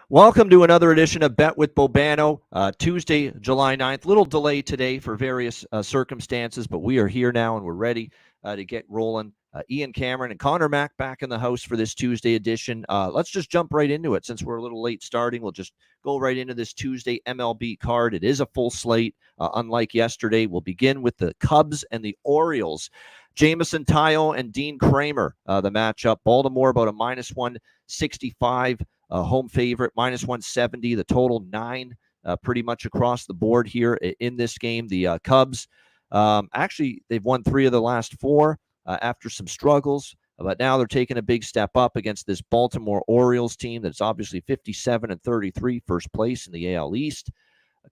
Welcome to another edition of Bet with Bobano, Tuesday, July 9th. Little delay today for various circumstances, but we are here now and we're ready to get rolling. Ian Cameron and Connor Mack back in the house for this Tuesday edition. Let's just jump right into it. Since we're a little late starting, we'll just go right into this Tuesday MLB card. It is a full slate, unlike yesterday. We'll begin with the Cubs and the Orioles. Jameson Taillon and Dean Kramer, the matchup. Baltimore about a minus 165. Home favorite, minus 170, the total 9, pretty much across the board here in this game. The Cubs, actually, they've won 3 of the last 4 after some struggles, but now they're taking a big step up against this Baltimore Orioles team that's obviously 57-33, first place in the AL East.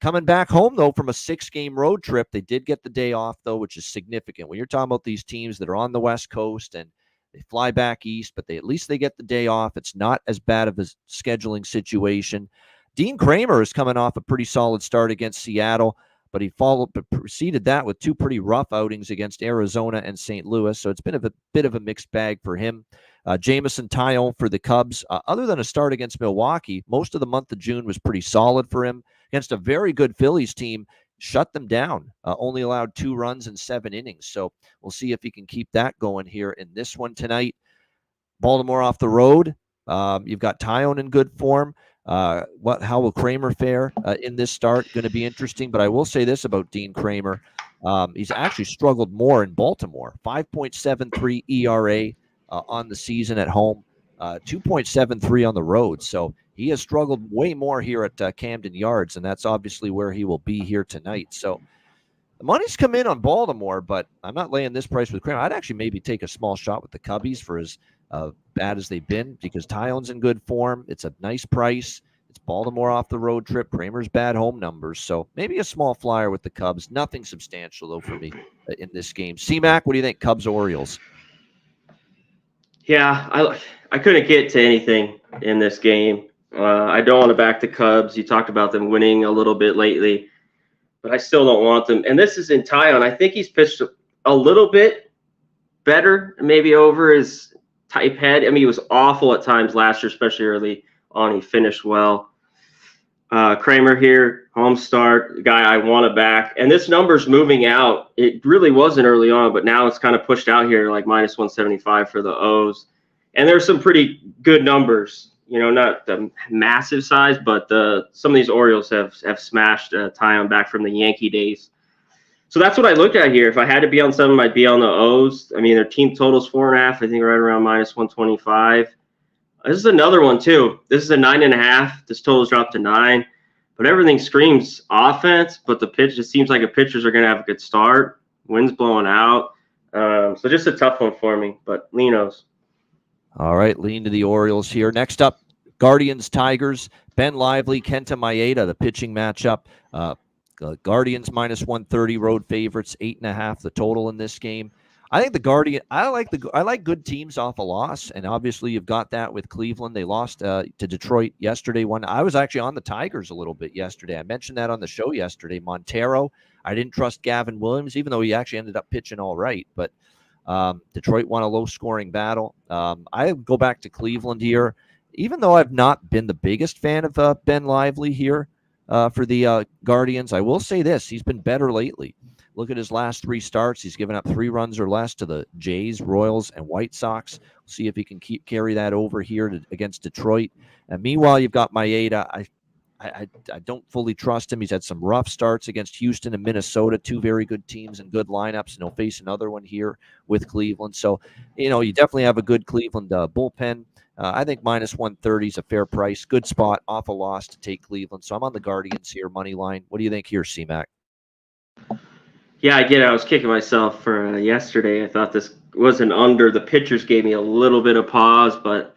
Coming back home, though, from a 6-game road trip, they did get the day off, though, which is significant. When you're talking about these teams that are on the West Coast and they fly back east, but at least they get the day off. It's not as bad of a scheduling situation. Dean Kramer is coming off a pretty solid start against Seattle, but he preceded that with 2 pretty rough outings against Arizona and St. Louis. So it's been a bit of a mixed bag for him. Jameson Taillon for the Cubs. Other than a start against Milwaukee, most of the month of June was pretty solid for him against a very good Phillies team. Shut them down, only allowed 2 runs in 7 innings. So we'll see if he can keep that going here in this one tonight. Baltimore off the road. You've got Taillon in good form. How will Kramer fare in this start? Going to be interesting. But I will say this about Dean Kramer. He's actually struggled more in Baltimore. 5.73 ERA on the season at home. 2.73 on the road. So he has struggled way more here at Camden Yards, and that's obviously where he will be here tonight. So the money's come in on Baltimore, but I'm not laying this price with Kramer. I'd actually maybe take a small shot with the Cubbies for as bad as they've been, because Taillon's in good form. It's a nice price. It's Baltimore off the road trip. Kramer's bad home numbers. So maybe a small flyer with the Cubs. Nothing substantial, though, for me in this game. C-Mac, what do you think? Cubs-Orioles? Yeah, I couldn't get to anything in this game. I don't want to back the Cubs. You talked about them winning a little bit lately, but I still don't want them. And this is in Taillon. I think he's pitched a little bit better, maybe over his type head. I mean, he was awful at times last year, especially early on. He finished well. Kramer here, home start, guy I want to back. And this number's moving out. It really wasn't early on, but now it's kind of pushed out here, like minus 175 for the O's. And there's some pretty good numbers. You know, not the massive size, but some of these Orioles have smashed Taillon back from the Yankee days. So that's what I looked at here. If I had to be on something, I'd be on the O's. I mean, their team total's 4.5. I think right around minus 125. This is another one too. This is a 9.5. This total's dropped to 9. But everything screams offense. But it seems like the pitchers are going to have a good start. Wind's blowing out. So just a tough one for me. But Leanos. All right, lean to the Orioles here. Next up, Guardians, Tigers. Ben Lively, Kenta Maeda, the pitching matchup. Guardians minus 130, road favorites, 8.5 the total in this game. I think the Guardian. I like good teams off a loss, and obviously you've got that with Cleveland. They lost to Detroit yesterday. I was actually on the Tigers a little bit yesterday. I mentioned that on the show yesterday. Montero. I didn't trust Gavin Williams, even though he actually ended up pitching all right, but. Detroit won a low-scoring battle. I go back to Cleveland here. Even though I've not been the biggest fan of Ben Lively here for the Guardians, I will say this. He's been better lately. Look at his last 3 starts. He's given up 3 runs or less to the Jays, Royals, and White Sox. We'll see if he can carry that over here against Detroit. And meanwhile, you've got Maeda. I don't fully trust him. He's had some rough starts against Houston and Minnesota, 2 very good teams and good lineups, and he'll face another one here with Cleveland. So, you know, you definitely have a good Cleveland bullpen. I think minus 130 is a fair price. Good spot off a loss to take Cleveland. So I'm on the Guardians here, money line. What do you think here, C-Mac? Yeah, I get it. I was kicking myself for yesterday. I thought this was an under. The pitchers gave me a little bit of pause, but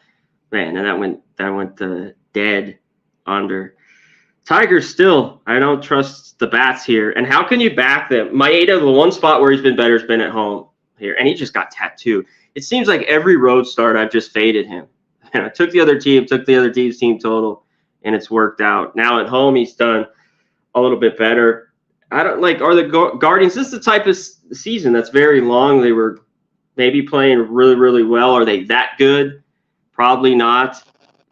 man, and that went dead under. Tigers still, I don't trust the bats here. And how can you back them? Maeda, the one spot where he's been better has been at home here, and he just got tattooed. It seems like every road start I've just faded him. And I took the other team's team total, and it's worked out. Now at home, he's done a little bit better. I don't like, are the Guardians, this is the type of season that's very long. They were maybe playing really, really well. Are they that good? Probably not.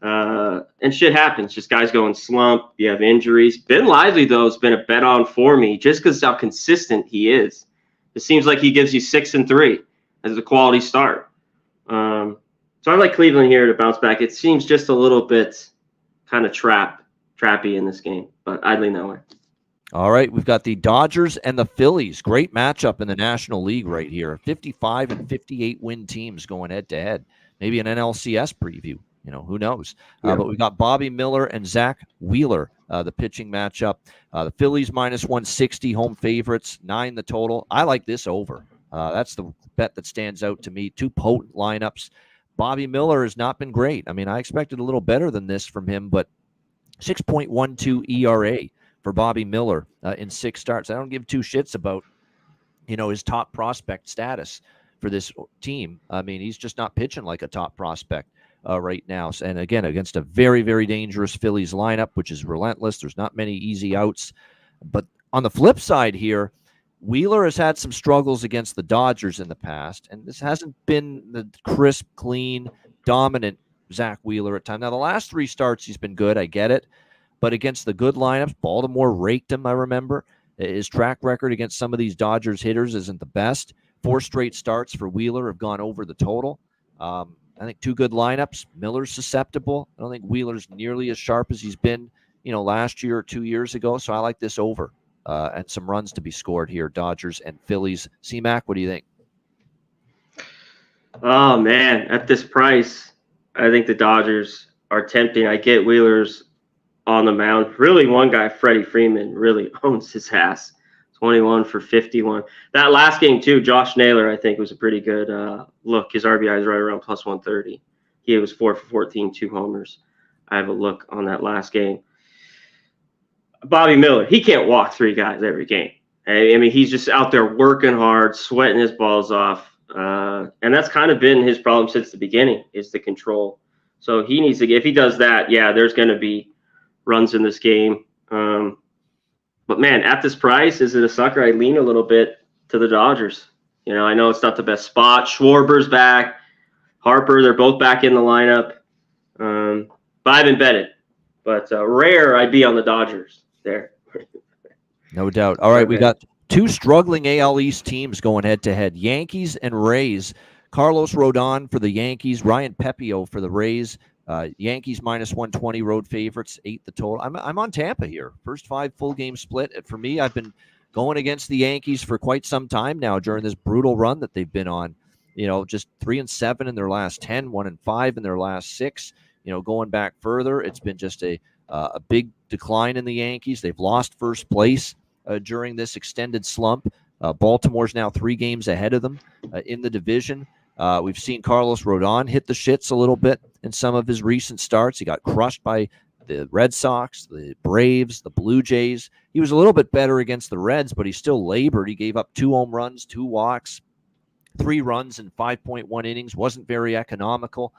And shit happens. Just guys go in slump. You have injuries. Ben Lively, though, has been a bet on for me just because how consistent he is. It seems like he gives you 6-3 as a quality start. So I like Cleveland here to bounce back. It seems just a little bit kind of trappy in this game, but I'd lean that way. All right, we've got the Dodgers and the Phillies. Great matchup in the National League right here. 55 and 58 win teams going head to head. Maybe an NLCS preview. Who knows? Yeah. But we've got Bobby Miller and Zach Wheeler, the pitching matchup. The Phillies minus 160, home favorites, 9 the total. I like this over. That's the bet that stands out to me. Two potent lineups. Bobby Miller has not been great. I mean, I expected a little better than this from him, but 6.12 ERA for Bobby Miller in 6 starts. I don't give two shits about, his top prospect status for this team. I mean, he's just not pitching like a top prospect right now. And again, against a very, very dangerous Phillies lineup, which is relentless. There's not many easy outs. But on the flip side here, Wheeler has had some struggles against the Dodgers in the past, and this hasn't been the crisp, clean, dominant Zach Wheeler at times. Now, the last 3 starts, he's been good. I get it. But against the good lineups, Baltimore raked him, I remember. His track record against some of these Dodgers hitters isn't the best. 4 straight starts for Wheeler have gone over the total. I think 2 good lineups. Miller's susceptible. I don't think Wheeler's nearly as sharp as he's been, last year or 2 years ago. So I like this over and some runs to be scored here, Dodgers and Phillies. C-Mac, what do you think? Oh, man. At this price, I think the Dodgers are tempting. I get Wheeler's on the mound. Really, one guy, Freddie Freeman, really owns his ass. 21 for 51. That last game, too, Josh Naylor, I think, was a pretty good look. His RBI is right around plus 130. He was 4 for 14, 2 homers. I have a look on that last game. Bobby Miller, he can't walk 3 guys every game. I mean, he's just out there working hard, sweating his balls off. And that's kind of been his problem since the beginning, is the control. So he needs to, if he does that, yeah, there's going to be runs in this game. But, man, at this price, is it a sucker? I lean a little bit to the Dodgers. I know it's not the best spot. Schwarber's back. Harper, they're both back in the lineup. But I haven't bet it. But rare, I'd be on the Dodgers there. No doubt. All right, we got 2 struggling AL East teams going head-to-head. Yankees and Rays. Carlos Rodon for the Yankees. Ryan Pepio for the Rays. Yankees minus 120 road favorites, 8 the total. I'm on Tampa here. First 5 full game split. For me, I've been going against the Yankees for quite some time now during this brutal run that they've been on. Just 3-7 in their last 10, 1-5 in their last 6. Going back further, it's been just a big decline in the Yankees. They've lost first place during this extended slump. Baltimore's now 3 games ahead of them in the division. We've seen Carlos Rodon hit the shits a little bit in some of his recent starts. He got crushed by the Red Sox, the Braves, the Blue Jays. He was a little bit better against the Reds, but he still labored. He gave up 2 home runs, 2 walks, 3 runs in 5.1 innings. Wasn't very economical.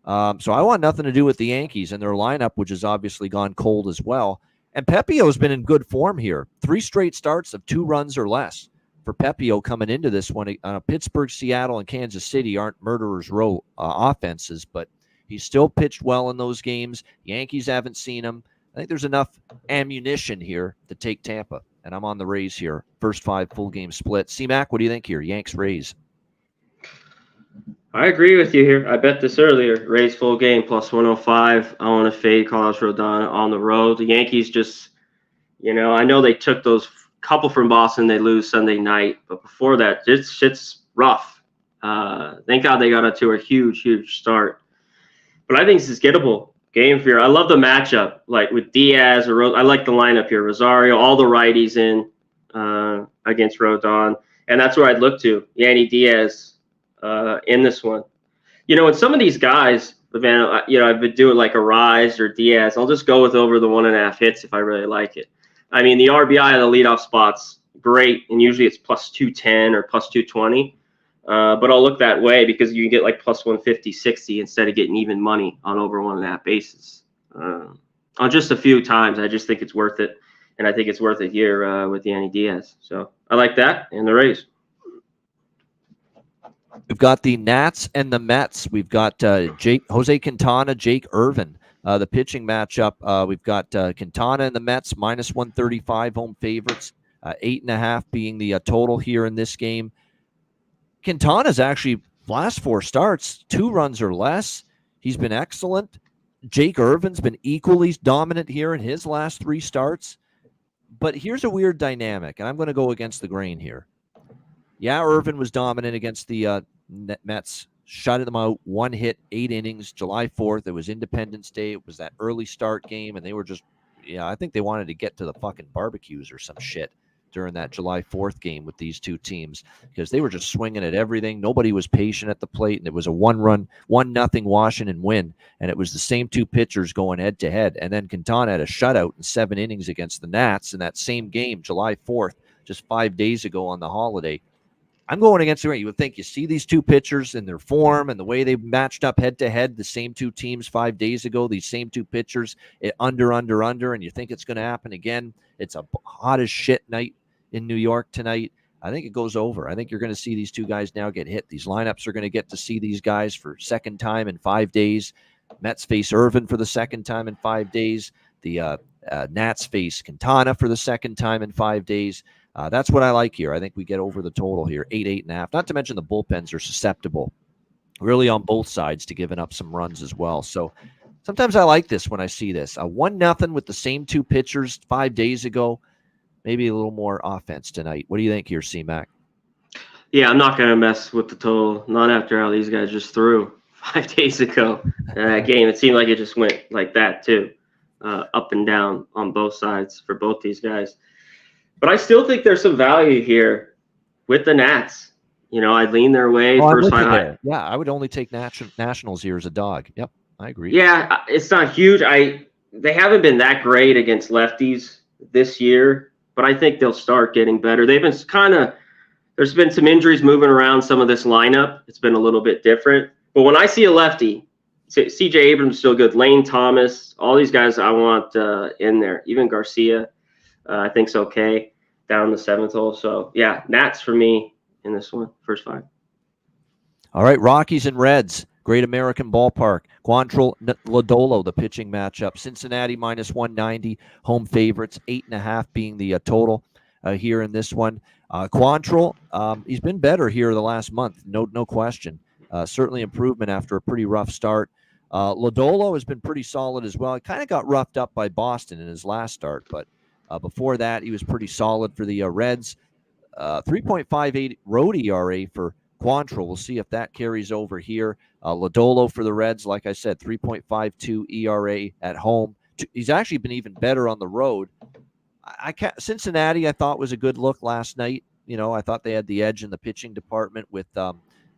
So I want nothing to do with the Yankees and their lineup, which has obviously gone cold as well. And Pepio's been in good form here. 3 straight starts of 2 runs or less for Pepio coming into this one. Pittsburgh, Seattle, and Kansas City aren't murderers row offenses, but he's still pitched well in those games. Yankees haven't seen him. I think there's enough ammunition here to take Tampa, and I'm on the Rays here. First 5 full game split. C-Mac, what do you think here? Yanks, Rays. I agree with you here. I bet this earlier. Rays full game plus 105. I want to fade Carlos Rodon on the road. The Yankees just, I know they took those couple from Boston. They lose Sunday night. But before that, shit's rough. Thank God they got to a huge, huge start. But I think this is gettable game for you. I love the matchup, like with Diaz or I like the lineup here. Rosario, all the righties in against Rodon. And that's where I'd look to. Yandy Diaz in this one. And some of these guys, man, I've been doing like a Rise or Diaz. I'll just go with over the 1.5 hits if I really like it. I mean, the RBI of the leadoff spot's great, and usually it's plus 210 or plus 220. But I'll look that way because you can get like plus 150, 60 instead of getting even money on over 1.5 bases. On just a few times, I just think it's worth it. And I think it's worth it here with Yandy Diaz. So I like that and the Rays. We've got the Nats and the Mets. We've got Jose Quintana, Jake Irvin. The pitching matchup. We've got Quintana and the Mets minus 135 home favorites. 8.5 being the total here in this game. Quintana's actually last 4 starts, 2 runs or less. He's been excellent. Jake Irvin's been equally dominant here in his last 3 starts. But here's a weird dynamic, and I'm going to go against the grain here. Yeah, Irvin was dominant against the Mets. Shut them out, 1 hit, 8 innings, July 4th. It was Independence Day. It was that early start game, and they were just, I think they wanted to get to the fucking barbecues or some shit during that July 4th game with these two teams because they were just swinging at everything. Nobody was patient at the plate, and it was a 1-0 Washington win, and it was the same 2 pitchers going head-to-head. And then Quintana had a shutout in 7 innings against the Nats in that same game, July 4th, just 5 days ago on the holiday. I'm going against the right. You would think you see these 2 pitchers in their form and the way they matched up head-to-head, the same 2 teams 5 days ago, these same 2 pitchers, under, and you think it's going to happen again. It's a hot as shit night in New York tonight. I think it goes over. I think you're going to see these 2 guys now get hit. These lineups are going to get to see these guys for second time in 5 days. Mets face Irvin for the second time in 5 days. The Nats face Quintana for the second time in 5 days. That's what I like here. I think we get over the total here, 8.5. Not to mention the bullpens are susceptible, really on both sides, to giving up some runs as well. So sometimes I like this when I see this. 1-0 with the same 2 pitchers 5 days ago. Maybe a little more offense tonight. What do you think here, C-Mac? Yeah, I'm not going to mess with the total. Not after how these guys just threw 5 days ago in that game. It seemed like it just went like that too, up and down on both sides for both these guys. But I still think there's some value here with the Nats. I'd lean their way. First 5. Yeah, I would only take Nationals here as a dog. Yep, I agree. Yeah, it's not huge. They haven't been that great against lefties this year, but I think they'll start getting better. They've been there's been some injuries moving around some of this lineup. It's been a little bit different. But when I see a lefty, CJ Abrams is still good. Lane Thomas, all these guys I want in there. Even Garcia. I think's okay down the 7th hole. So, yeah, Nats for me in this one, first 5. All right, Rockies and Reds, Great American Ballpark. Quantrill, Lodolo, the pitching matchup. Cincinnati minus 190, home favorites, 8.5 being the total here in this one. Quantrill, he's been better here the last month, no question. Certainly improvement after a pretty rough start. Lodolo has been pretty solid as well. He kind of got roughed up by Boston in his last start, but before that, he was pretty solid for the Reds. 3.58 road ERA for Quantrill. We'll see if that carries over here. Lodolo for the Reds, like I said, 3.52 ERA at home. He's actually been even better on the road. Cincinnati, I thought, was a good look last night. I thought they had the edge in the pitching department with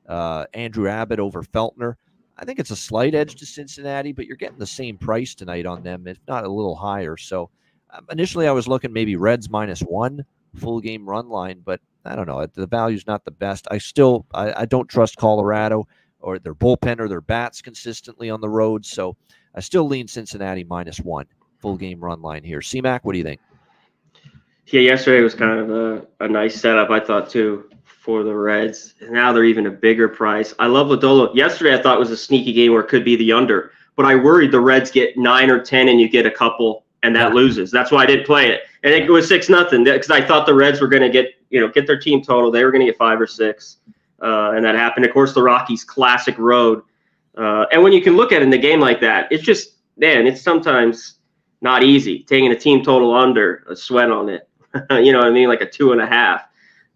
Andrew Abbott over Feltner. I think it's a slight edge to Cincinnati, but you're getting the same price tonight on them, if not a little higher. So initially I was looking maybe Reds -1 full game run line, but I don't know. The value's not the best. I don't trust Colorado or their bullpen or their bats consistently on the road. So I still lean Cincinnati -1 full game run line here. C-Mac, what do you think? Yeah, yesterday was kind of a nice setup, I thought, too, for the Reds. And now they're even a bigger price. I love Lodolo. Yesterday I thought was a sneaky game where it could be the under, but I worried the Reds get 9 or 10 and you get a couple and that loses. That's why I didn't play it. And it was 6-0 because I thought the Reds were going to get their team total. They were going to get 5 or 6, and that happened. Of course, the Rockies' classic road. And when you can look at it in a game like that, it's just, man, it's sometimes not easy taking a team total under, a sweat on it. You know what I mean? Like a 2.5.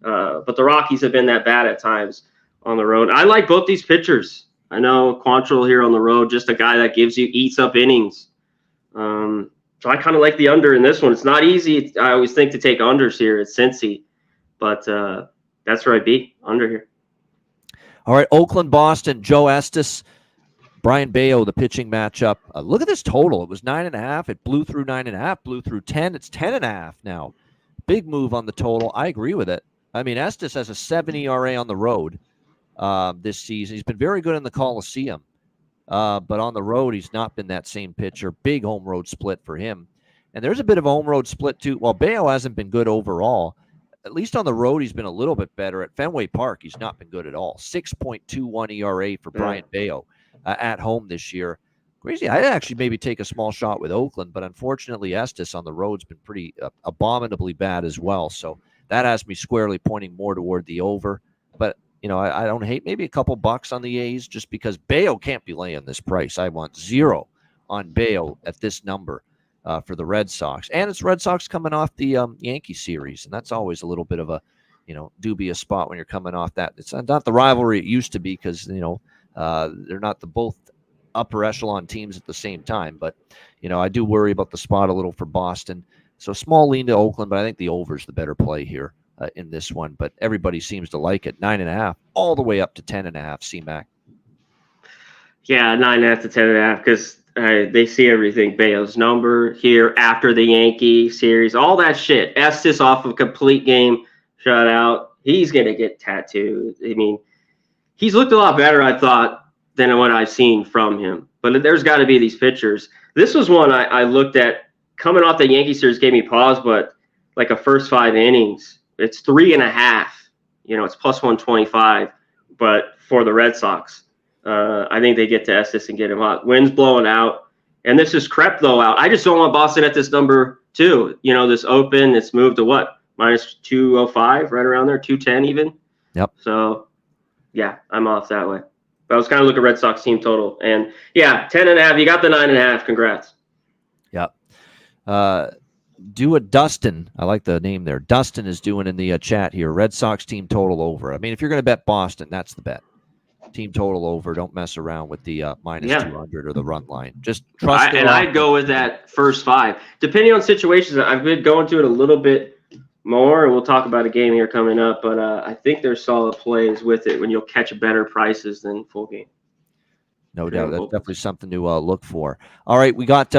But the Rockies have been that bad at times on the road. I like both these pitchers. I know Quantrill here on the road, just a guy that eats up innings. So I kind of like the under in this one. It's not easy. I always think to take unders here at Cincy, but that's where I'd be, under here. All right, Oakland, Boston, Joe Estes, Brian Bayo, the pitching matchup. Look at this total. It was 9.5. It blew through 9.5, blew through 10. It's 10.5 now. Big move on the total. I agree with it. I mean, Estes has a 7 ERA on the road this season. He's been very good in the Coliseum. But on the road, he's not been that same pitcher. Big home road split for him. And there's a bit of a home road split, too. Well, Bayo hasn't been good overall. at least on the road, he's been a little bit better. At Fenway Park, he's not been good at all. 6.21 ERA for Brian Bayo at home this year. Crazy. I'd actually maybe take a small shot with Oakland, but unfortunately, Estes on the road's been pretty abominably bad as well. So that has me squarely pointing more toward the over. But, I don't hate maybe a couple bucks on the A's just because Bayo can't be laying this price. I want 0 on Bayo at this number for the Red Sox. And it's Red Sox coming off the Yankee series, and that's always a little bit of a, dubious spot when you're coming off that. It's not the rivalry it used to be because, they're not the both upper echelon teams at the same time. But, I do worry about the spot a little for Boston. So small lean to Oakland, but I think the over is the better play here in this one. But everybody seems to like it. 9.5 all the way up to 10.5. C-Mac. Yeah, 9.5 to 10.5 because they see everything. Bayo's number here after the Yankee series, all that shit. Estes off of a complete game shutout. He's gonna get tattooed. I mean, he's looked a lot better, I thought, than what I've seen from him. But there's got to be these pitchers. This was one I looked at coming off the Yankee series, gave me pause, but like a first 5 innings, it's 3.5. It's plus 125. But for the Red Sox, I think they get to Estes and get him hot. Wind's blowing out, and this is crept though out. I just don't want Boston at this number too. This open, it's moved to what? Minus 205, right around there, 210 even. Yep. So, yeah, I'm off that way. But I was kind of looking at Red Sox team total. And, yeah, 10.5. You got the 9.5. Congrats. Yep. Do a Dustin. I like the name there. Dustin is doing in the chat here. Red Sox team total over. I mean, if you're going to bet Boston, that's the bet. Team total over. Don't mess around with the minus 200 or the run line. Just trust it. And I'd go with that first 5. Depending on situations, I've been going to it a little bit more, and we'll talk about a game here coming up, but I think there's solid plays with it when you'll catch better prices than full game. No doubt. That's definitely something to look for. All right, we got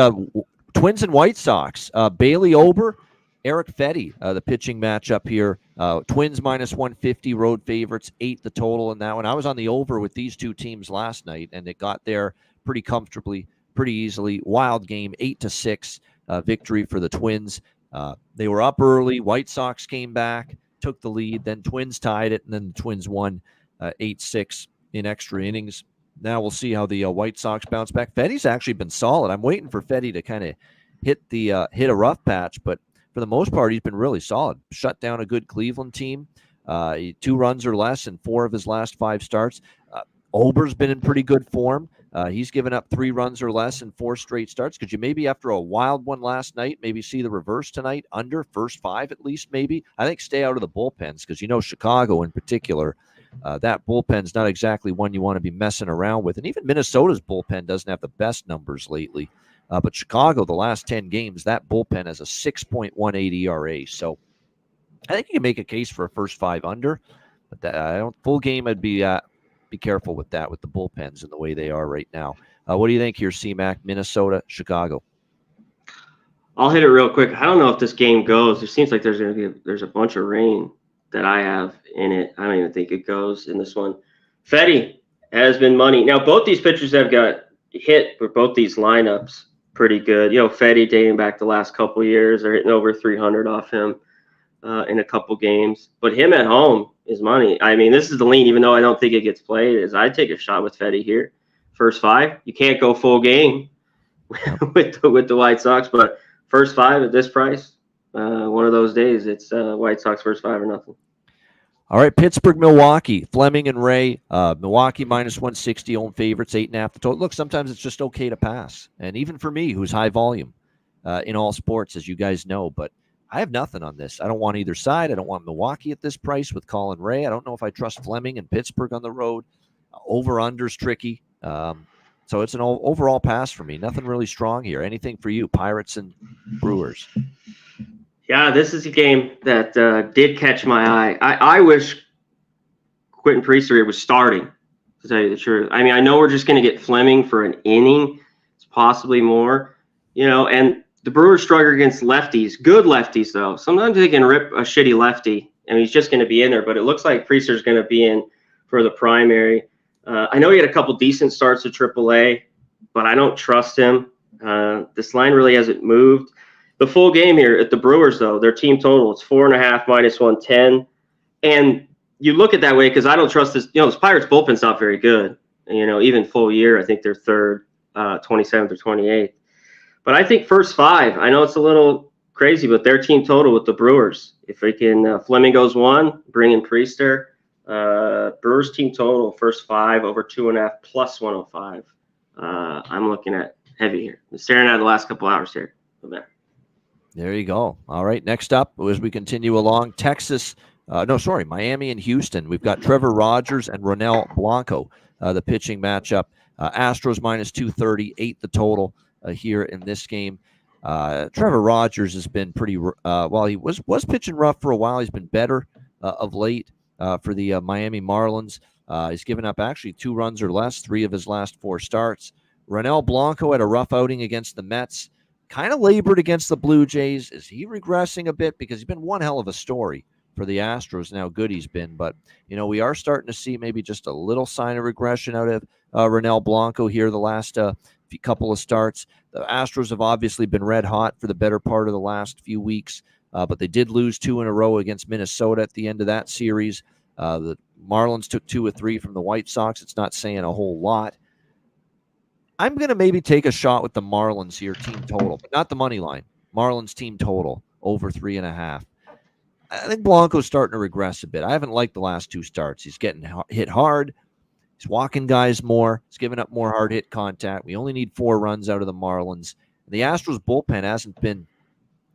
Twins and White Sox. Bailey Ober, Eric Fetty, the pitching matchup here. Twins minus 150, road favorites, 8 the total in that one. I was on the over with these two teams last night, and it got there pretty comfortably, pretty easily. Wild game, 8-6 victory for the Twins. They were up early. White Sox came back, took the lead. Then Twins tied it, and then the Twins won 8-6 in extra innings. Now we'll see how the White Sox bounce back. Fetty's actually been solid. I'm waiting for Fetty to kind of hit a rough patch, but for the most part, he's been really solid. Shut down a good Cleveland team. 2 runs or less in 4 of his last 5 starts. Ober's been in pretty good form. He's given up 3 runs or less in 4 straight starts. Could you maybe, after a wild one last night, maybe see the reverse tonight? Under first 5 at least, maybe? I think stay out of the bullpens because, Chicago in particular, that bullpen's not exactly one you want to be messing around with. And even Minnesota's bullpen doesn't have the best numbers lately. But Chicago, the last 10 games, that bullpen has a 6.18 ERA. So I think you can make a case for a first 5 under. But full game, I'd be careful with that, with the bullpens and the way they are right now. What do you think here, C-Mac? Minnesota, Chicago. I'll hit it real quick. I don't know if this game goes. It seems like there's a bunch of rain that I have in it. I don't even think it goes in this one. Fetty has been money. Now, both these pitchers have got hit with both these lineups pretty good. Fetty dating back the last couple of years, they're hitting over 300 off him in a couple games. But him at home is money. I mean, this is the lean, even though I don't think it gets played, is I'd take a shot with Fetty here. First 5. You can't go full game with the White Sox, but first 5 at this price, one of those days, it's White Sox first 5 or nothing. All right, Pittsburgh, Milwaukee, Fleming and Ray. Milwaukee minus 160, own favorites, 8.5 the total. Look, sometimes it's just okay to pass. And even for me, who's high volume in all sports, as you guys know, but I have nothing on this. I don't want either side. I don't want Milwaukee at this price with Colin Ray. I don't know if I trust Fleming and Pittsburgh on the road. Over-under's tricky. So it's an overall pass for me. Nothing really strong here. Anything for you, Pirates and Brewers? Yeah, this is a game that did catch my eye. I wish Quentin Priester was starting, to tell you the truth. I mean, I know we're just going to get Fleming for an inning. It's possibly more, and the Brewers struggle against lefties, good lefties, though. Sometimes they can rip a shitty lefty, and he's just going to be in there. But it looks like Priester's going to be in for the primary. I know he had a couple decent starts at AAA, but I don't trust him. This line really hasn't moved. The full game here at the Brewers, though, their team total is 4.5 minus 110. And you look at that way because I don't trust this. This Pirates bullpen's not very good. Even full year, I think they're third, 27th or 28th. But I think first five, I know it's a little crazy, but their team total with the Brewers, if we can, Fleming goes one, bring in Priester. Brewers team total, first five, over 2.5 plus 105. I'm looking at heavy here. I'm staring at the last couple hours here. There you go. All right. Next up, as we continue along, Miami and Houston. We've got Trevor Rogers and Ronel Blanco, the pitching matchup. Astros minus 230, 8 the total here in this game. Trevor Rogers has been pretty he was pitching rough for a while. He's been better of late for the Miami Marlins. He's given up actually 2 runs or less, 3 of his last 4 starts. Ronel Blanco had a rough outing against the Mets. Kind of labored against the Blue Jays. Is he regressing a bit? Because he's been one hell of a story for the Astros and how good he's been. But, we are starting to see maybe just a little sign of regression out of Ronel Blanco here the last couple of starts. The Astros have obviously been red hot for the better part of the last few weeks, but they did lose 2 in a row against Minnesota at the end of that series. The Marlins took 2 of 3 from the White Sox. It's not saying a whole lot. I'm going to maybe take a shot with the Marlins here, team total, but not the money line. Marlins team total, over 3.5. I think Blanco's starting to regress a bit. I haven't liked the last 2 starts. He's getting hit hard. He's walking guys more. He's giving up more hard hit contact. We only need 4 runs out of the Marlins. The Astros bullpen hasn't been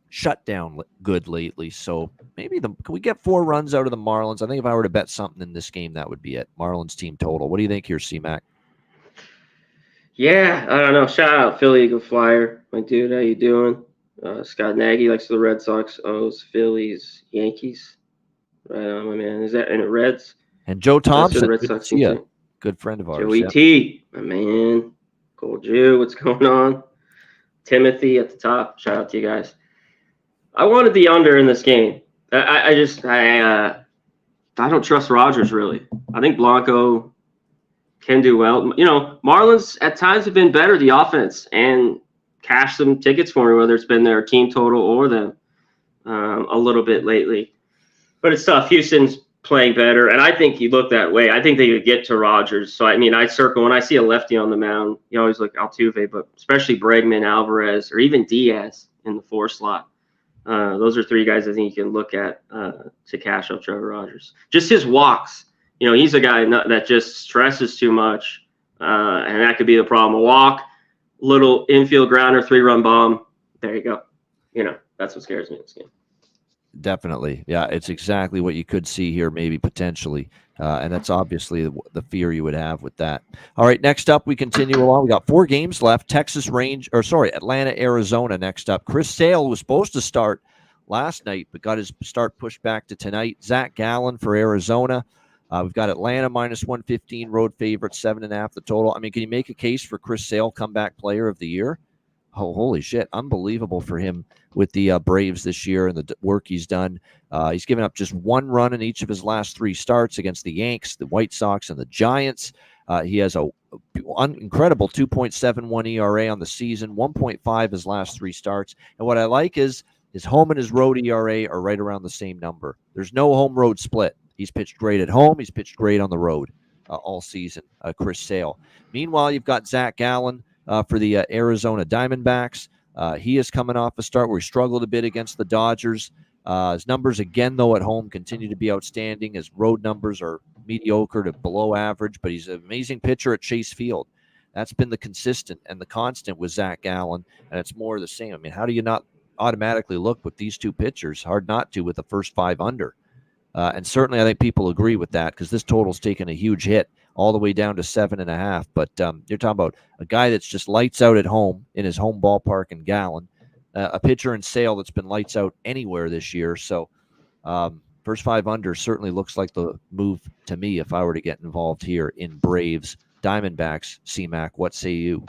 shut down good lately, so maybe can we get 4 runs out of the Marlins? I think if I were to bet something in this game, that would be it. Marlins team total. What do you think here, C-Mac? Yeah, I don't know. Shout out Philly Eagle Flyer. My dude, how you doing? Scott Nagy likes the Red Sox, O's, Phillies, Yankees. Right on, my man. Is that in the Reds? And Joe Thompson, Red Sox good friend of ours. Joey T, my man. Gold Jew, what's going on? Timothy at the top. Shout out to you guys. I wanted the under in this game. I don't trust Rogers, really. I think Blanco can do well. Marlins at times have been better, the offense, and cash some tickets for me, whether it's been their team total or them a little bit lately. But it's tough. Houston's playing better, and I think you look that way. I think they could get to Rogers. So, I circle when I see a lefty on the mound, you always look Altuve, but especially Bregman, Alvarez, or even Diaz in the 4 slot. Those are 3 guys I think you can look at to cash up Trevor Rogers. Just his walks. He's a guy that just stresses too much, and that could be the problem. A walk, little infield grounder, 3-run bomb. There you go. That's what scares me in this game. Definitely. Yeah, it's exactly what you could see here, maybe potentially. And that's obviously the fear you would have with that. All right, next up, we continue along. We got 4 games left. Atlanta, Arizona next up. Chris Sale was supposed to start last night, but got his start pushed back to tonight. Zach Gallen for Arizona. We've got Atlanta minus 115, road favorite, 7.5 the total. Can you make a case for Chris Sale, comeback player of the year? Oh, holy shit. Unbelievable for him with the Braves this year and the work he's done. He's given up just 1 run in each of his last 3 starts against the Yanks, the White Sox, and the Giants. He has an incredible 2.71 ERA on the season, 1.5 his last 3 starts. And what I like is his home and his road ERA are right around the same number. There's no home-road split. He's pitched great at home. He's pitched great on the road all season, Chris Sale. Meanwhile, you've got Zach Gallen for the Arizona Diamondbacks. He is coming off a start where he struggled a bit against the Dodgers. His numbers, again, though, at home continue to be outstanding. His road numbers are mediocre to below average, but he's an amazing pitcher at Chase Field. That's been the consistent and the constant with Zach Gallen, and it's more of the same. How do you not automatically look with these 2 pitchers? Hard not to with the first 5 under. And certainly I think people agree with that because this total's taken a huge hit all the way down to 7.5. But you're talking about a guy that's just lights out at home in his home ballpark in Gallen, a pitcher in Sale that's been lights out anywhere this year. So first 5 under certainly looks like the move to me if I were to get involved here in Braves Diamondbacks. C-Mac, what say you?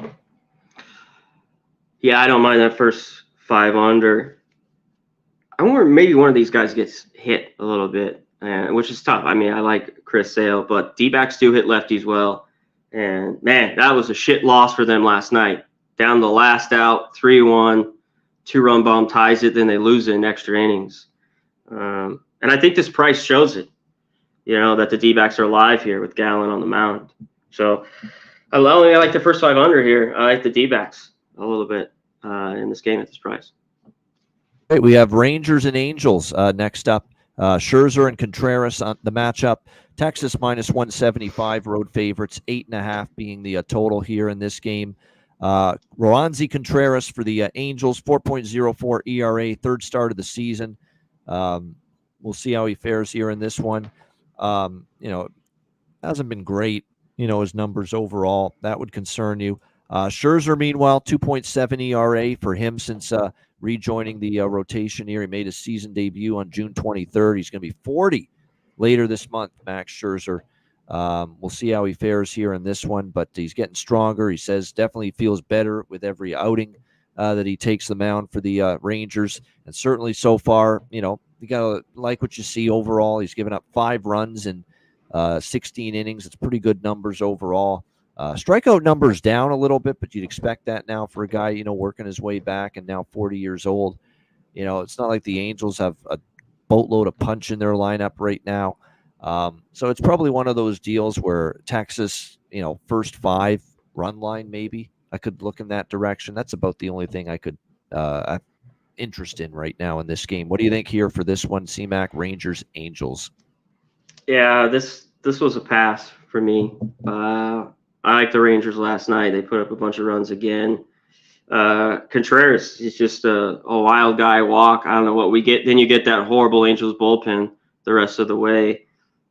Yeah, I don't mind that first 5 under. I wonder maybe one of these guys gets hit a little bit, which is tough. I like Chris Sale, but D-backs do hit lefties well. And, man, that was a shit loss for them last night. Down the last out, 3-1. 2-run bomb ties it, then they lose it in extra innings. And I think this price shows it, that the D-backs are alive here with Gallen on the mound. So I like the first 5 under here. I like the D-backs a little bit in this game at this price. Hey, we have Rangers and Angels next up. Scherzer and Contreras on the matchup. Texas minus 175, road favorites, 8.5 being the total here in this game. Roansy Contreras for the Angels, 4.04 ERA, third start of the season. We'll see how he fares here in this one. Hasn't been great, his numbers overall. That would concern you. Scherzer, meanwhile, 2.7 ERA for him since rejoining the rotation here. He made his season debut on June 23rd. He's going to be 40 later this month, Max Scherzer. We'll see how he fares here in this one, but he's getting stronger. He says definitely feels better with every outing that he takes the mound for the Rangers. And certainly so far, you got to like what you see overall. He's given up 5 runs in 16 innings. It's pretty good numbers overall. Strikeout numbers down a little bit, but you'd expect that now for a guy, working his way back and now 40 years old. It's not like the Angels have a boatload of punch in their lineup right now. So it's probably one of those deals where Texas, first 5 run line, maybe I could look in that direction. That's about the only thing I could interest in right now in this game. What do you think here for this one, CMAC, Rangers, Angels? Yeah, this was a pass for me. I like the Rangers last night. They put up a bunch of runs again. Contreras is just a wild guy walk. I don't know what we get. Then you get that horrible Angels bullpen the rest of the way.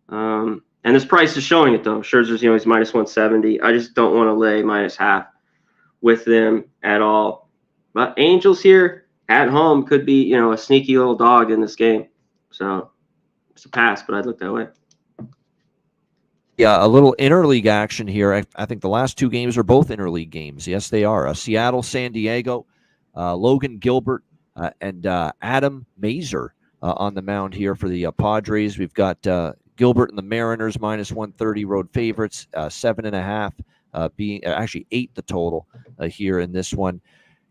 And this price is showing it, though. Scherzer's, he's minus 170. I just don't want to lay minus half with them at all. But Angels here at home could be, a sneaky little dog in this game. So it's a pass, but I'd look that way. Yeah, a little interleague action here. I think the last 2 games are both interleague games. Yes, they are. Seattle, San Diego, Logan Gilbert, and Adam Mazer on the mound here for the Padres. We've got Gilbert and the Mariners minus 130 road favorites, 7.5 being actually 8 the total here in this one.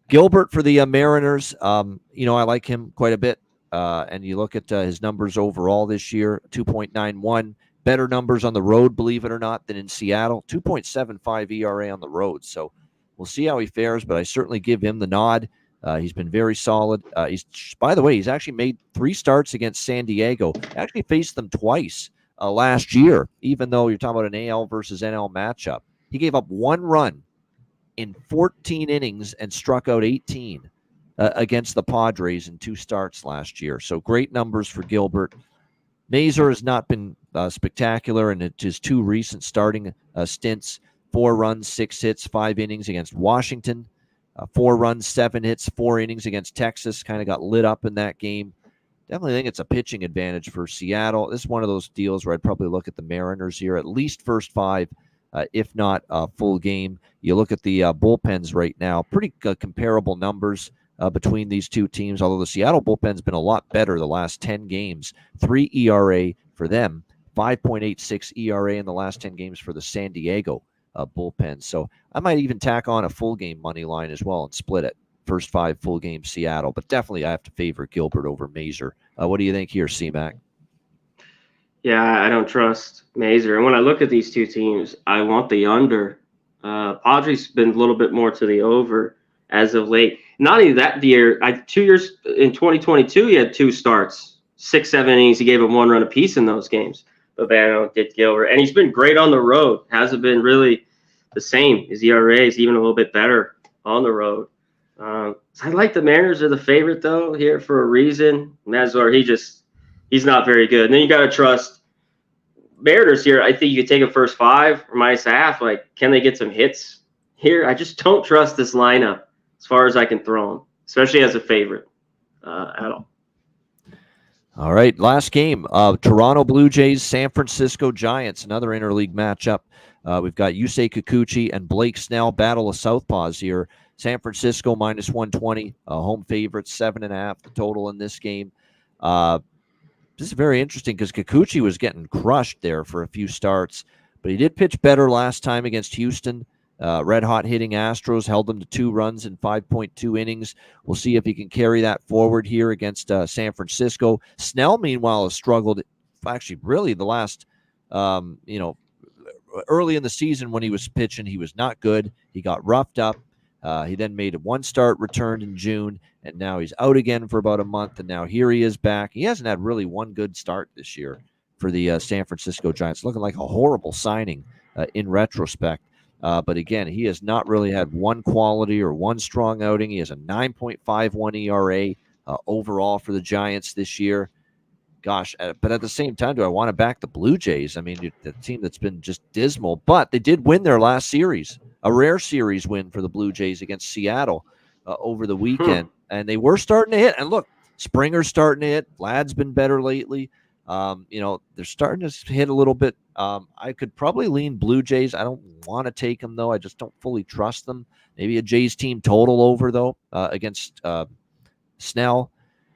Gilbert for the Mariners, I like him quite a bit. And you look at his numbers overall this year, 2.91. Better numbers on the road, believe it or not, than in Seattle. 2.75 ERA on the road. So we'll see how he fares, but I certainly give him the nod. He's been very solid. By the way, he's actually made 3 starts against San Diego. Actually faced them twice last year, even though you're talking about an AL versus NL matchup. He gave up 1 run in 14 innings and struck out 18 against the Padres in 2 starts last year. So great numbers for Gilbert. Mazer has not been spectacular in his 2 recent starting stints. 4 runs, 6 hits, 5 innings against Washington. 4 runs, 7 hits, 4 innings against Texas. Kind of got lit up in that game. Definitely think it's a pitching advantage for Seattle. This is one of those deals where I'd probably look at the Mariners here, at least first 5, if not a full game. You look at the bullpens right now, pretty comparable numbers between these 2 teams, although the Seattle bullpen's been a lot better the last 10 games. 3 ERA for them, 5.86 ERA in the last 10 games for the San Diego bullpen. So I might even tack on a full game money line as well and split it. First 5 full game Seattle, but definitely I have to favor Gilbert over Mazer. What do you think here, C-Mac? Yeah, I don't trust Mazer. And when I look at these 2 teams, I want the under. Padres been a little bit more to the over as of late. Not only that year, 2 years in 2022, he had 2 starts, 6, 7 innings. He gave him 1 run apiece in those games. Bobano did Gilbert. And he's been great on the road. Hasn't been really the same. His ERA is even a little bit better on the road. I like the Mariners are the favorite, though, here for a reason. Mazur, he's not very good. And then you got to trust Mariners here. I think you could take a first 5 or minus half. Like, can they get some hits here? I just don't trust this lineup as far as I can throw them, especially as a favorite at all. All right, last game. Toronto Blue Jays, San Francisco Giants, another interleague matchup. We've got Yusei Kikuchi and Blake Snell, battle of southpaws here. San Francisco minus 120, home favorite, 7.5 the total in this game. This is very interesting because Kikuchi was getting crushed there for a few starts, but he did pitch better last time against Houston. Red hot hitting Astros held them to 2 runs in 5.2 innings. We'll see if he can carry that forward here against San Francisco. Snell, meanwhile, has struggled. Actually, really, the last, early in the season when he was pitching, he was not good. He got roughed up. He then made a 1 start, returned in June, and now he's out again for about a month. And now here he is back. He hasn't had really one good start this year for the San Francisco Giants, looking like a horrible signing in retrospect. But again, he has not really had one quality or one strong outing. He has a 9.51 ERA overall for the Giants this year. Gosh, but at the same time, do I want to back the Blue Jays? I mean, the team that's been just dismal, but they did win their last series, a rare series win for the Blue Jays against Seattle over the weekend. And they were starting to hit. And look, Springer's starting to hit. Vlad's been better lately. They're starting to hit a little bit. I could probably lean Blue Jays. I don't want to take them, though. I just don't fully trust them. Maybe a Jays team total over, though, against Snell.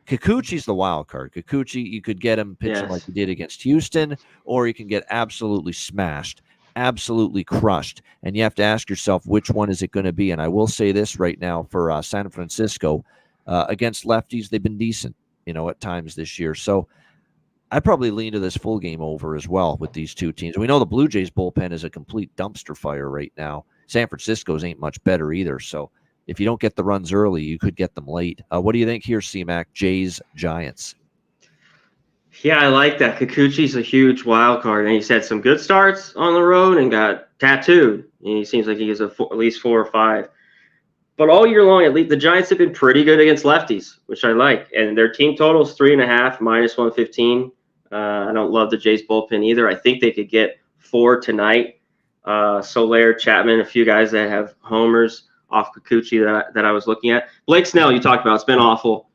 Kikuchi's the wild card. Kikuchi, you could get him pitching like he did against Houston, or you can get absolutely smashed, absolutely crushed. And you have to ask yourself, which one is it going to be? And I will say this right now for San Francisco, against lefties, they've been decent, at times this year. So I'd probably lean to this full game over as well with these two teams. We know the Blue Jays bullpen is a complete dumpster fire right now. San Francisco's ain't much better either. So if you don't get the runs early, you could get them late. What do you think here, C-Mac? Jays, Giants. Yeah, I like that. Kikuchi's a huge wild card, and he's had some good starts on the road and got tattooed. And he seems like he has at least 4 or 5. But all year long, at least the Giants have been pretty good against lefties, which I like. And their team total is 3.5, minus 115. I don't love the Jays bullpen either. I think they could get 4 tonight. Soler, Chapman, a few guys that have homers off Kikuchi that I was looking at. Blake Snell, you talked about, it's been awful.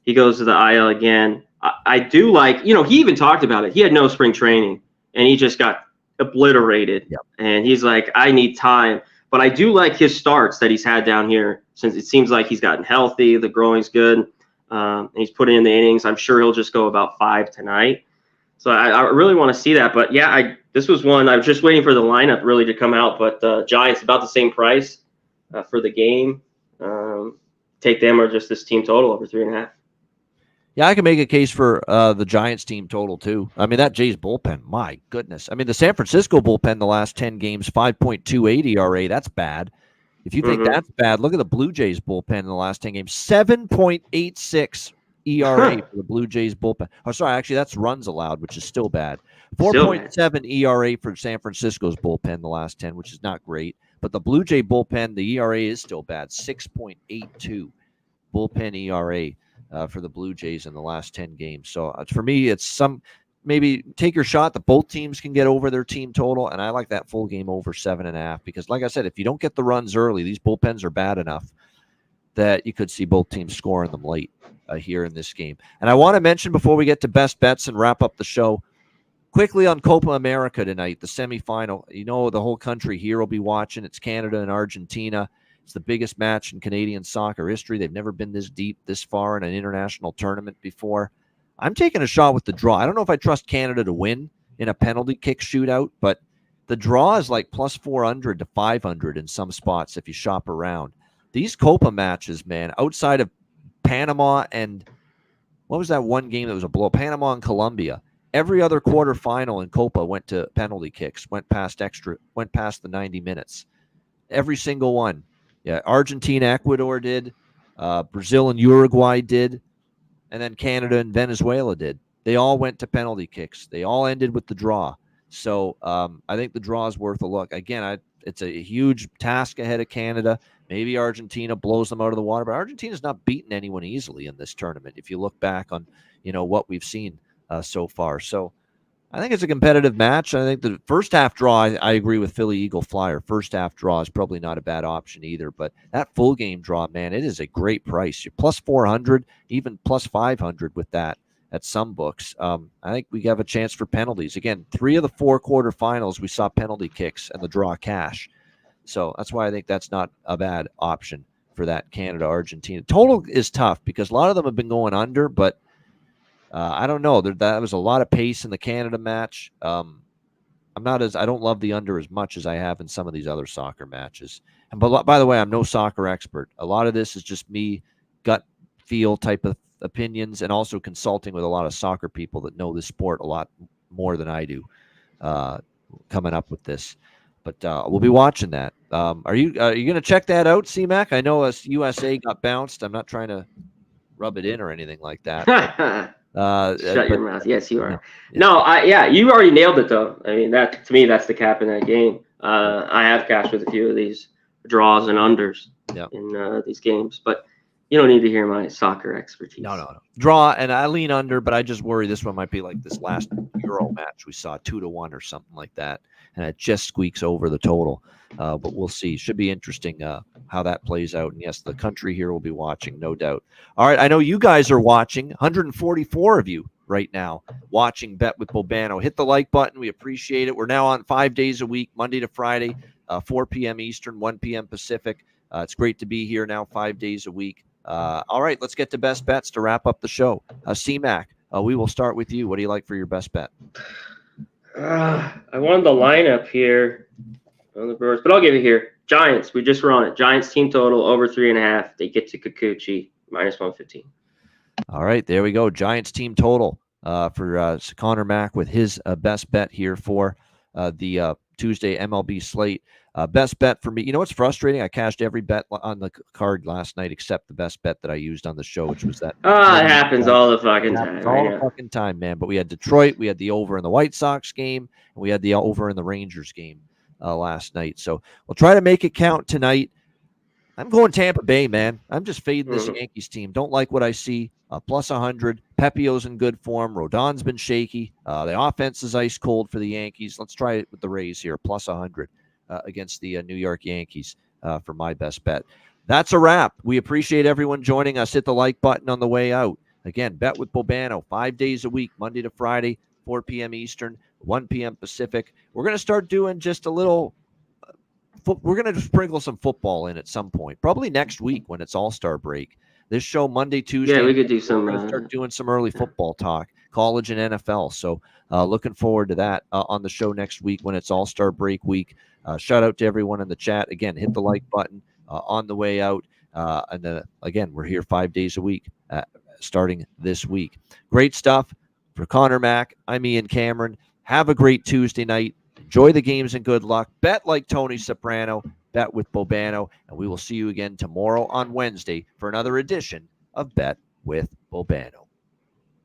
He goes to the IL again. I do like, he even talked about it. He had no spring training, and he just got obliterated. Yep. And he's like, I need time. But I do like his starts that he's had down here, since it seems like he's gotten healthy. The growing's good. And he's putting in the innings. I'm sure he'll just go about 5 tonight. So I really want to see that. But, yeah, this was one. I was just waiting for the lineup really to come out. But Giants, about the same price for the game. Take them or just this team total over 3.5. Yeah, I can make a case for the Giants team total, too. I mean, that Jays bullpen, my goodness. I mean, the San Francisco bullpen the last 10 games, 5.28 ERA. That's bad. If you think that's bad, look at the Blue Jays bullpen in the last 10 games, 7.86 ERA for the Blue Jays bullpen. Oh, sorry, actually, that's runs allowed, which is still bad. 4.7 ERA for San Francisco's bullpen the last 10, which is not great. But the Blue Jay bullpen, the ERA is still bad, 6.82 bullpen ERA. For the Blue Jays in the last 10 games. So for me, it's maybe take your shot that both teams can get over their team total. And I like that full game over 7.5 because, like I said, if you don't get the runs early, these bullpens are bad enough that you could see both teams scoring them late here in this game. And I want to mention before we get to best bets and wrap up the show, quickly on Copa America tonight, the semifinal. The whole country here will be watching. It's Canada and Argentina. It's the biggest match in Canadian soccer history. They've never been this deep, this far in an international tournament before. I'm taking a shot with the draw. I don't know if I trust Canada to win in a penalty kick shootout, but the draw is like plus 400 to 500 in some spots if you shop around. These Copa matches, man, outside of Panama and what was that one game that was a blow? Panama and Colombia. Every other quarterfinal in Copa went to penalty kicks, went past the 90 minutes. Every single one. Yeah, Argentina, Ecuador did. Brazil and Uruguay did. And then Canada and Venezuela did. They all went to penalty kicks. They all ended with the draw. So I think the draw is worth a look. Again, it's a huge task ahead of Canada. Maybe Argentina blows them out of the water. But Argentina's not beaten anyone easily in this tournament if you look back on what we've seen so far. So I think it's a competitive match. I think the first half draw, I agree with Philly Eagle Flyer. First half draw is probably not a bad option either. But that full game draw, man, it is a great price. You're plus 400, even plus 500 with that at some books. I think we have a chance for penalties. Again, 3 of the 4 quarterfinals, we saw penalty kicks and the draw cash. So that's why I think that's not a bad option for that Canada-Argentina. Total is tough because a lot of them have been going under, but – I don't know. That was a lot of pace in the Canada match. I'm I don't love the under as much as I have in some of these other soccer matches. And but by the way, I'm no soccer expert. A lot of this is just me gut feel type of opinions, and also consulting with a lot of soccer people that know this sport a lot more than I do. Coming up with this, but we'll be watching that. Are you going to check that out, CMAC? I know us USA got bounced. I'm not trying to rub it in or anything like that. Shut your mouth. Yes, you are. No, Yeah, you already nailed it though. I mean, that to me, that's the cap in that game. I have cashed with a few of these draws and unders in these games, but you don't need to hear my soccer expertise. No. Draw, and I lean under, but I just worry this one might be like this last Euro match we saw, 2-1 or something like that, and it just squeaks over the total. But we'll see. Should be interesting how that plays out. And yes, the country here will be watching, no doubt. All right, I know you guys are watching. 144 of you right now watching Bet with Bobano. Hit the like button. We appreciate it. We're now on 5 days a week, Monday to Friday, 4 p.m. Eastern, 1 p.m. Pacific. It's great to be here now 5 days a week. All right, let's get to best bets to wrap up the show. CMAC, we will start with you. What do you like for your best bet? I wanted the lineup here on the Brewers, but I'll give it here. Giants, we just were on it. Giants team total over 3.5. They get to Kikuchi -115. All right, there we go. Giants team total for Connor Mack with his best bet here for the Tuesday MLB slate. Best bet for me. You know what's frustrating? I cashed every bet on the card last night except the best bet that I used on the show, which was that. It happens all the fucking time. All the fucking time, man. But we had Detroit, we had the over in the White Sox game, and we had the over in the Rangers game last night. So we'll try to make it count tonight. I'm going Tampa Bay, man. I'm just fading this Yankees team. Don't like what I see. Plus 100. Pepio's in good form. Rodon's been shaky. The offense is ice cold for the Yankees. Let's try it with the Rays here. Plus 100 against the New York Yankees for my best bet. That's a wrap. We appreciate everyone joining us. Hit the like button on the way out. Again, Bet with Bobano, 5 days a week, Monday to Friday, 4 p.m. Eastern, 1 p.m. Pacific. We're going to start doing just a little we're going to sprinkle some football in at some point, probably next week when it's All-Star break. This show Monday, Tuesday. Yeah, we could do some. We're going to start doing some early football talk, college and NFL. So looking forward to that on the show next week when it's All-Star break week. Shout out to everyone in the chat. Again, hit the like button on the way out. And again, we're here 5 days a week starting this week. Great stuff. For Connor Mack, I'm Ian Cameron. Have a great Tuesday night. Enjoy the games and good luck. Bet like Tony Soprano. Bet with Bobano. And we will see you again tomorrow on Wednesday for another edition of Bet with Bobano.